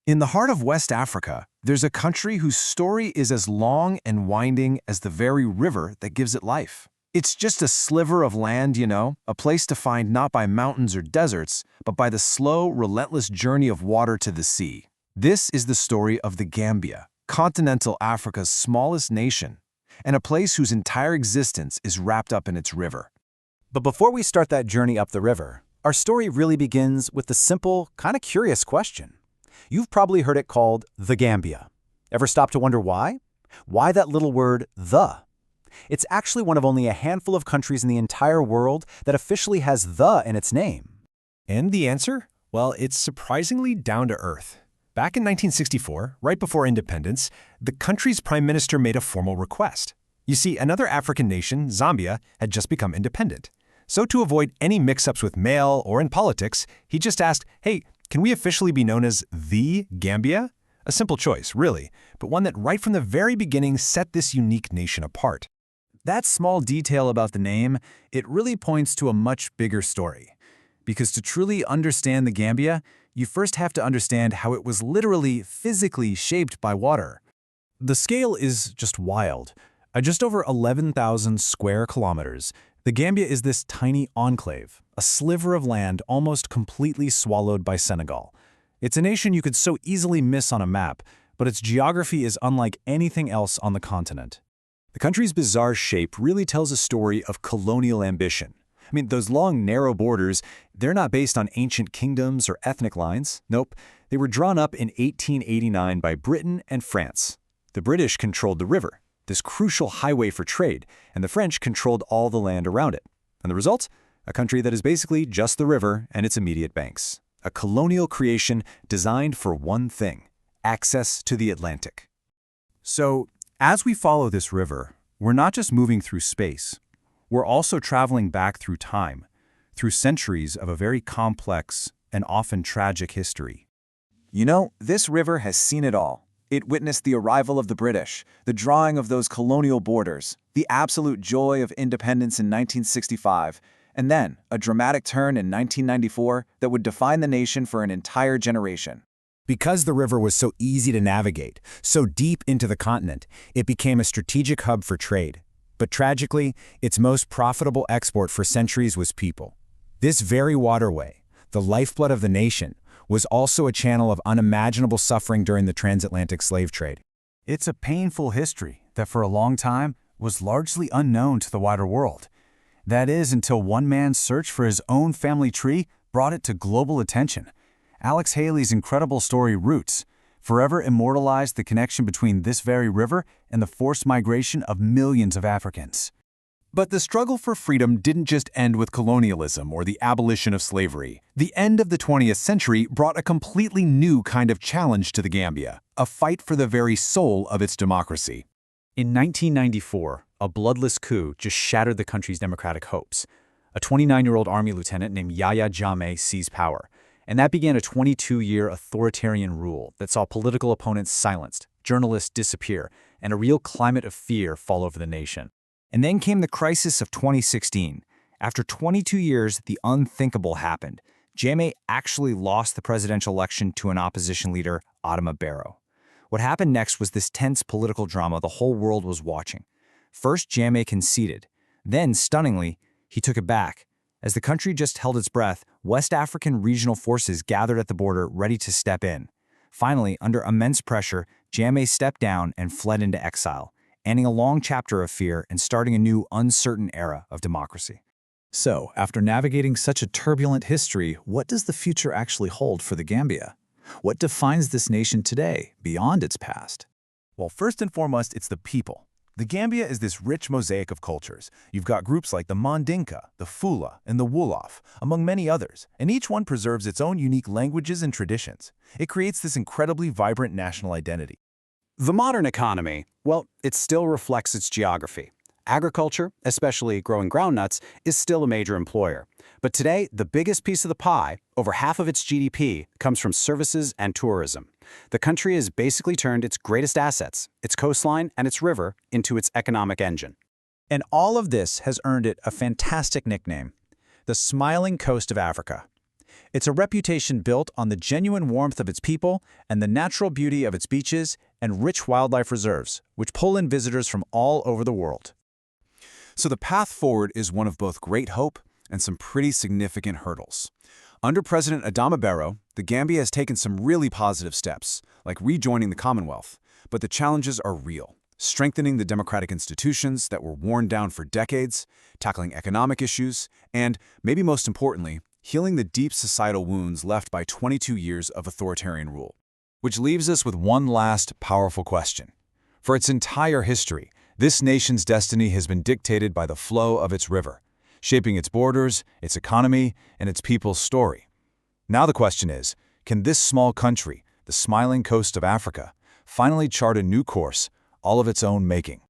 In the heart of West Africa, there's a country whose story is as long and winding as the very river that gives it life. It's just a sliver of land, a place defined not by mountains or deserts, but by the slow, relentless journey of water to the sea. This is the story of the Gambia, continental Africa's smallest nation, and a place whose entire existence is wrapped up in its river. But before we start that journey up the river, our story really begins with the simple, kind of curious question. You've probably heard it called the Gambia. Ever stop to wonder why? Why that little word, the? It's actually one of only a handful of countries in the entire world that officially has the in its name. And the answer? Well, it's surprisingly down to earth. Back in 1964, right before independence, the country's prime minister made a formal request. You see, another African nation, Zambia, had just become independent. So to avoid any mix-ups with mail or in politics, he just asked, hey, can we officially be known as the Gambia? A simple choice, really, but one that right from the very beginning set this unique nation apart. That small detail about the name, it really points to a much bigger story. Because to truly understand the Gambia, you first have to understand how it was literally, physically shaped by water. The scale is just wild. At just over 11,000 square kilometers, the Gambia is this tiny enclave, a sliver of land almost completely swallowed by Senegal. It's a nation you could so easily miss on a map, but its geography is unlike anything else on the continent. The country's bizarre shape really tells a story of colonial ambition. I mean, those long, narrow borders, they're not based on ancient kingdoms or ethnic lines. Nope, they were drawn up in 1889 by Britain and France. The British controlled the river, this crucial highway for trade, and the French controlled all the land around it. And the result? A country that is basically just the river and its immediate banks. A colonial creation designed for one thing: access to the Atlantic. So, as we follow this river, we're not just moving through space. We're also traveling back through time, through centuries of a very complex and often tragic history. This river has seen it all. It witnessed the arrival of the British, the drawing of those colonial borders, the absolute joy of independence in 1965, and then a dramatic turn in 1994 that would define the nation for an entire generation. Because the river was so easy to navigate, so deep into the continent, it became a strategic hub for trade. But tragically, its most profitable export for centuries was people. This very waterway, the lifeblood of the nation, was also a channel of unimaginable suffering during the transatlantic slave trade. It's a painful history that for a long time was largely unknown to the wider world. That is, until one man's search for his own family tree brought it to global attention. Alex Haley's incredible story Roots forever immortalized the connection between this very river and the forced migration of millions of Africans. But the struggle for freedom didn't just end with colonialism or the abolition of slavery. The end of the 20th century brought a completely new kind of challenge to the Gambia, a fight for the very soul of its democracy. In 1994, a bloodless coup just shattered the country's democratic hopes. A 29-year-old army lieutenant named Yahya Jammeh seized power, and that began a 22-year authoritarian rule that saw political opponents silenced, journalists disappear, and a real climate of fear fall over the nation. And then came the crisis of 2016. After 22 years, the unthinkable happened. Jammeh actually lost the presidential election to an opposition leader, Adama Barrow. What happened next was this tense political drama the whole world was watching. First, Jammeh conceded. Then, stunningly, he took it back. As the country just held its breath, West African regional forces gathered at the border ready to step in. Finally, under immense pressure, Jammeh stepped down and fled into exile, ending a long chapter of fear and starting a new, uncertain era of democracy. So, after navigating such a turbulent history, what does the future actually hold for the Gambia? What defines this nation today, beyond its past? Well, first and foremost, it's the people. The Gambia is this rich mosaic of cultures. You've got groups like the Mandinka, the Fula, and the Wolof, among many others, and each one preserves its own unique languages and traditions. It creates this incredibly vibrant national identity. The modern economy, well, it still reflects its geography. Agriculture, especially growing groundnuts, is still a major employer. But today, the biggest piece of the pie, over half of its GDP, comes from services and tourism. The country has basically turned its greatest assets, its coastline and its river, into its economic engine. And all of this has earned it a fantastic nickname, the Smiling Coast of Africa. It's a reputation built on the genuine warmth of its people and the natural beauty of its beaches and rich wildlife reserves, which pull in visitors from all over the world. So the path forward is one of both great hope and some pretty significant hurdles. Under President Adama Barrow, the Gambia has taken some really positive steps, like rejoining the Commonwealth, but the challenges are real. Strengthening the democratic institutions that were worn down for decades, tackling economic issues, and, maybe most importantly, healing the deep societal wounds left by 22 years of authoritarian rule. Which leaves us with one last powerful question. For its entire history, this nation's destiny has been dictated by the flow of its river, shaping its borders, its economy, and its people's story. Now the question is, can this small country, the smiling coast of Africa, finally chart a new course, all of its own making?